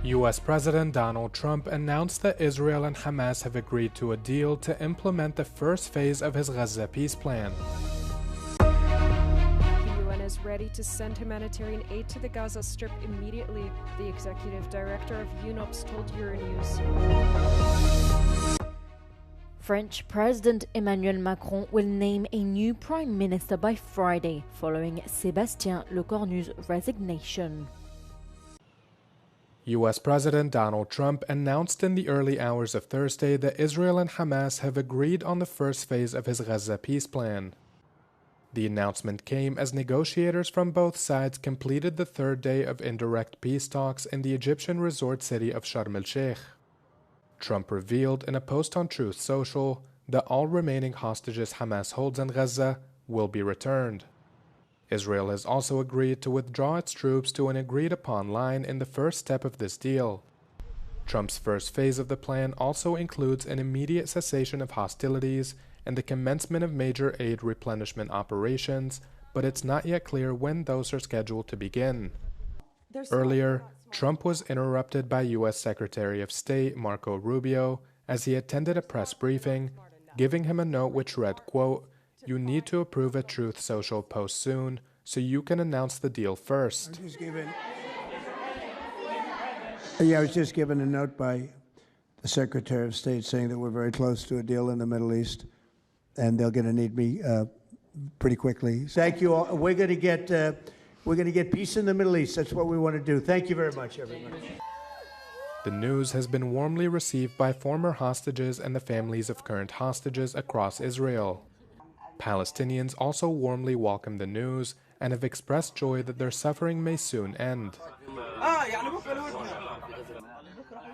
U.S. President Donald Trump announced that Israel and Hamas have agreed to a deal to implement the first phase of his Gaza peace plan. The UN is ready to send humanitarian aid to the Gaza Strip immediately, the executive director of UNOPS told Euronews. French President Emmanuel Macron will name a new prime minister by Friday, following Sébastien Lecornu's resignation. U.S. President Donald Trump announced in the early hours of Thursday that Israel and Hamas have agreed on the first phase of his Gaza peace plan. The announcement came as negotiators from both sides completed the third day of indirect peace talks in the Egyptian resort city of Sharm el-Sheikh. Trump revealed in a post on Truth Social that all remaining hostages Hamas holds in Gaza will be returned. Israel has also agreed to withdraw its troops to an agreed-upon line in the first step of this deal. Trump's first phase of the plan also includes an immediate cessation of hostilities and the commencement of major aid replenishment operations, but it's not yet clear when those are scheduled to begin. Earlier, Trump was interrupted by U.S. Secretary of State Marco Rubio as he attended a press briefing, giving him a note which read, quote, "You need to approve a Truth Social post soon, so you can announce the deal first." I was just given a note by the Secretary of State saying that we're very close to a deal in the Middle East, and they're going to need me pretty quickly. Thank you all. We're going to get peace in the Middle East. That's what we want to do. Thank you very much, everybody. The news has been warmly received by former hostages and the families of current hostages across Israel. Palestinians also warmly welcome the news and have expressed joy that their suffering may soon end.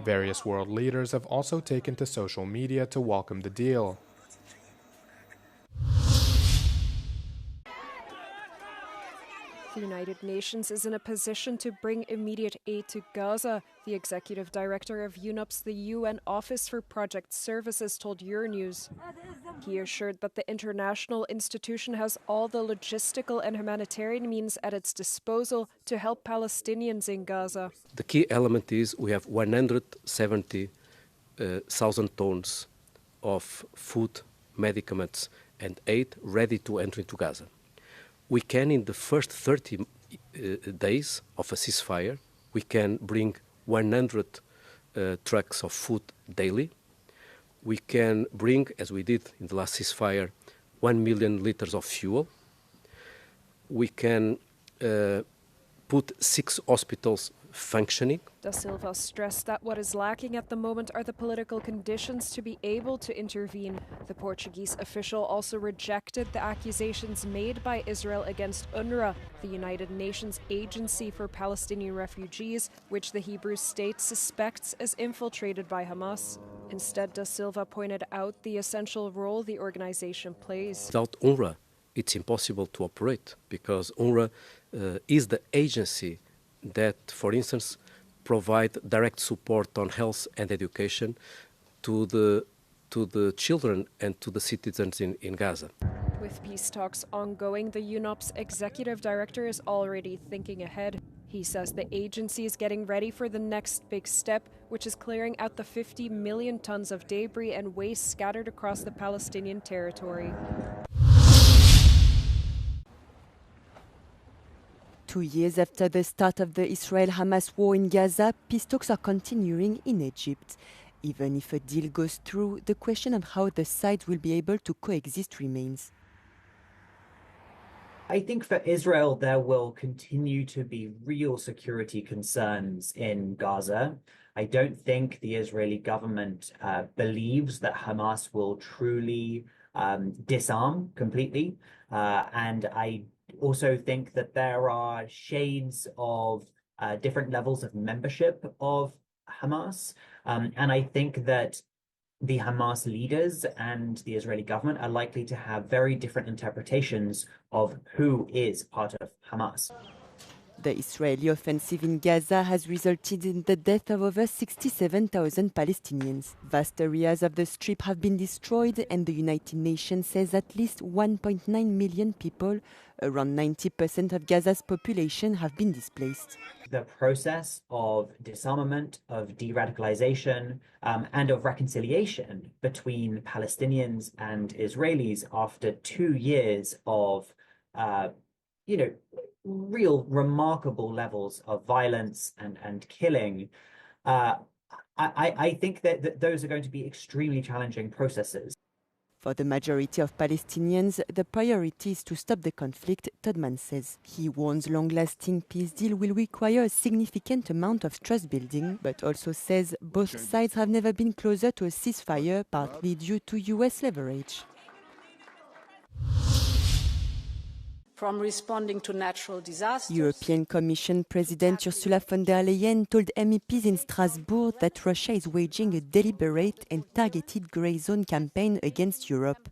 Various world leaders have also taken to social media to welcome the deal. The United Nations is in a position to bring immediate aid to Gaza, the executive director of UNOPS, the UN Office for Project Services, told Euronews. He assured that the international institution has all the logistical and humanitarian means at its disposal to help Palestinians in Gaza. The key element is we have 170,000 tons of food, medicaments, and aid ready to enter into Gaza. We can, in the first 30 days of a ceasefire, we can bring 100 trucks of food daily. We can bring, as we did in the last ceasefire, 1 million liters of fuel. We can put 6 hospitals functioning. Da Silva stressed that what is lacking at the moment are the political conditions to be able to intervene. The Portuguese official also rejected the accusations made by Israel against UNRWA, the United Nations Agency for Palestinian Refugees, which the Hebrew state suspects as infiltrated by Hamas. Instead, Da Silva pointed out the essential role the organization plays. Without UNRWA, it's impossible to operate because UNRWA is the agency that, for instance, provide direct support on health and education to the children and to the citizens in Gaza. With peace talks ongoing, the UNOPS executive director is already thinking ahead. He says the agency is getting ready for the next big step, which is clearing out the 50 million tons of debris and waste scattered across the Palestinian territory. 2 years after the start of the Israel-Hamas war in Gaza, peace talks are continuing in Egypt. Even if a deal goes through, the question of how the sides will be able to coexist remains. I think for Israel, there will continue to be real security concerns in Gaza. I don't think the Israeli government believes that Hamas will truly disarm completely. And I also think that there are shades of different levels of membership of Hamas. And I think that the Hamas leaders and the Israeli government are likely to have very different interpretations of who is part of Hamas. The Israeli offensive in Gaza has resulted in the death of over 67,000 Palestinians. Vast areas of the Strip have been destroyed, and the United Nations says at least 1.9 million people, around 90% of Gaza's population, have been displaced. The process of disarmament, of de-radicalization, and of reconciliation between Palestinians and Israelis after 2 years of real remarkable levels of violence and killing, I think that those are going to be extremely challenging processes. For the majority of Palestinians, the priority is to stop the conflict, Todman says. He warns long-lasting peace deal will require a significant amount of trust building, but also says both sides have never been closer to a ceasefire, partly due to US leverage. From responding to natural disasters. European Commission President Ursula von der Leyen told MEPs in Strasbourg that Russia is waging a deliberate and targeted grey zone campaign against Europe.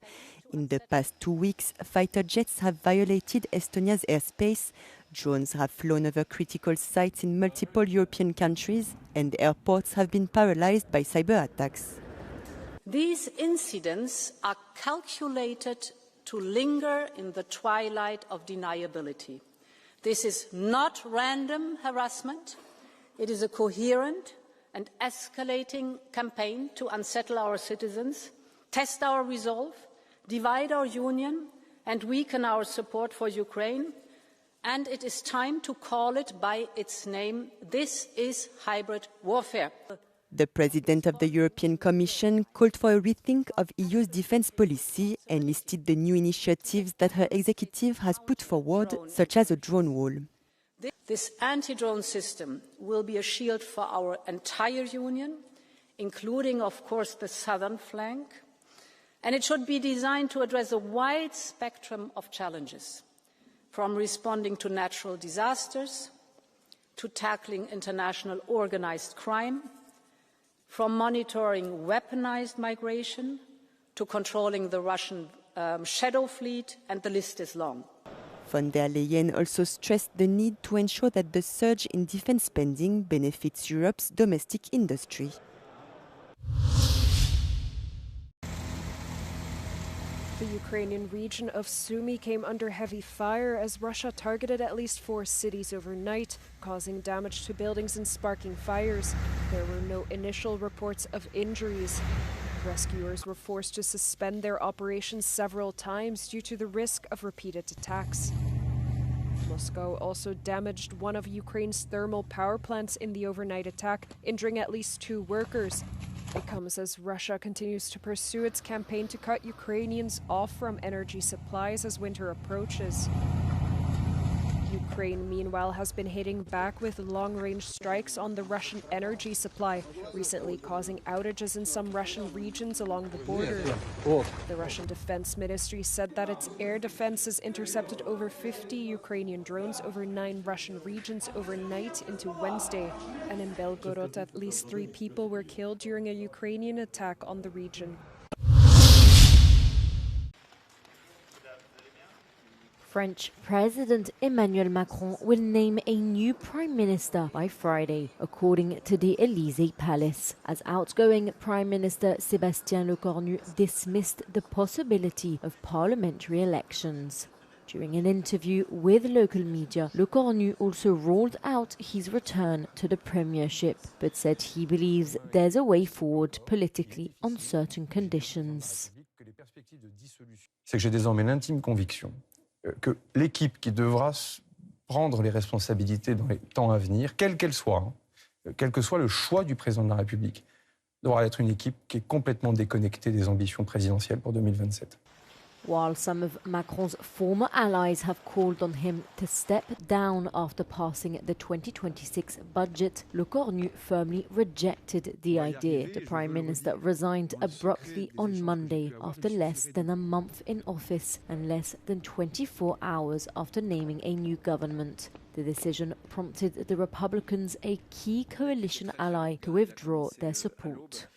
In the past 2 weeks, fighter jets have violated Estonia's airspace, drones have flown over critical sites in multiple European countries, and airports have been paralyzed by cyber attacks. These incidents are calculated to linger in the twilight of deniability. This is not random harassment. It is a coherent and escalating campaign to unsettle our citizens, test our resolve, divide our union, and weaken our support for Ukraine. And it is time to call it by its name. This is hybrid warfare. The President of the European Commission called for a rethink of EU's defence policy and listed the new initiatives that her executive has put forward, such as a drone wall. This anti-drone system will be a shield for our entire union, including, of course, the southern flank, and it should be designed to address a wide spectrum of challenges, from responding to natural disasters to tackling international organised crime, from monitoring weaponized migration to controlling the Russian shadow fleet, and the list is long. Von der Leyen also stressed the need to ensure that the surge in defense spending benefits Europe's domestic industry. The Ukrainian region of Sumy came under heavy fire as Russia targeted at least 4 cities overnight, causing damage to buildings and sparking fires. There were no initial reports of injuries. Rescuers were forced to suspend their operations several times due to the risk of repeated attacks. Moscow also damaged one of Ukraine's thermal power plants in the overnight attack, injuring at least 2 workers. It comes as Russia continues to pursue its campaign to cut Ukrainians off from energy supplies as winter approaches. Ukraine, meanwhile, has been hitting back with long-range strikes on the Russian energy supply, recently causing outages in some Russian regions along the border. The Russian Defense Ministry said that its air defenses intercepted over 50 Ukrainian drones over 9 Russian regions overnight into Wednesday. And in Belgorod, at least 3 people were killed during a Ukrainian attack on the region. French President Emmanuel Macron will name a new Prime Minister by Friday, according to the Élysée Palace, as outgoing Prime Minister Sébastien Lecornu dismissed the possibility of parliamentary elections. During an interview with local media, Lecornu also ruled out his return to the premiership, but said he believes there's a way forward politically on certain conditions. C'est que j'ai désormais l'intime conviction que l'équipe qui devra prendre les responsabilités dans les temps à venir, quelle qu'elle soit, quel que soit le choix du président de la République, devra être une équipe qui est complètement déconnectée des ambitions présidentielles pour 2027. While some of Macron's former allies have called on him to step down after passing the 2026 budget, Lecornu firmly rejected the idea. The Prime Minister resigned abruptly on Monday after less than a month in office and less than 24 hours after naming a new government. The decision prompted the Republicans, a key coalition ally, to withdraw their support.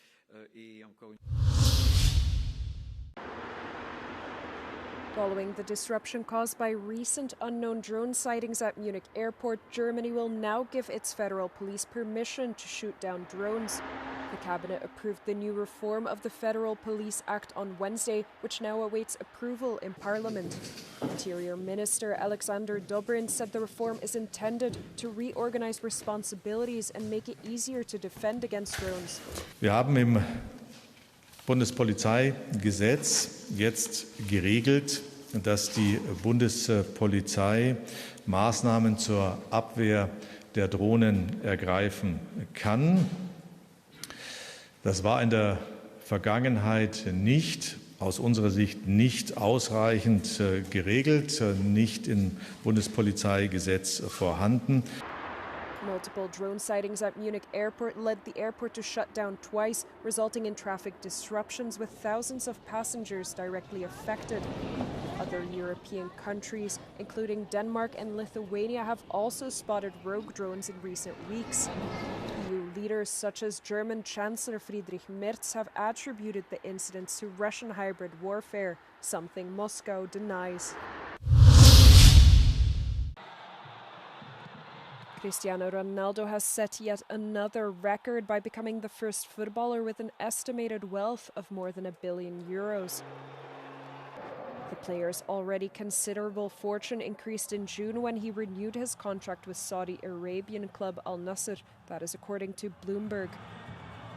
Following the disruption caused by recent unknown drone sightings at Munich airport, Germany will now give its federal police permission to shoot down drones. The cabinet approved the new reform of the Federal Police Act on Wednesday, which now awaits approval in Parliament. Interior Minister Alexander Dobrin said the reform is intended to reorganize responsibilities and make it easier to defend against drones. Wir haben im Bundespolizeigesetz jetzt geregelt, dass die Bundespolizei Maßnahmen zur Abwehr der Drohnen ergreifen kann. Das war in der Vergangenheit aus unserer Sicht nicht ausreichend geregelt, nicht im Bundespolizeigesetz vorhanden. Multiple drone sightings at Munich airport led the airport to shut down twice, resulting in traffic disruptions with thousands of passengers directly affected. Other European countries, including Denmark and Lithuania, have also spotted rogue drones in recent weeks. EU leaders such as German Chancellor Friedrich Merz have attributed the incidents to Russian hybrid warfare, something Moscow denies. Cristiano Ronaldo has set yet another record by becoming the first footballer with an estimated wealth of more than €1 billion. The player's already considerable fortune increased in June when he renewed his contract with Saudi Arabian club Al Nassr, that is according to Bloomberg.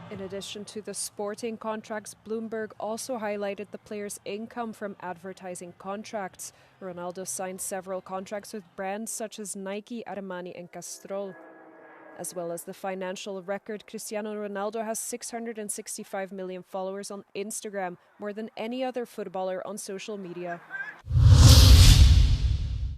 In addition to the sporting contracts, Bloomberg also highlighted the player's income from advertising contracts. Ronaldo signed several contracts with brands such as Nike, Armani and Castrol. As well as the financial record, Cristiano Ronaldo has 665 million followers on Instagram, more than any other footballer on social media.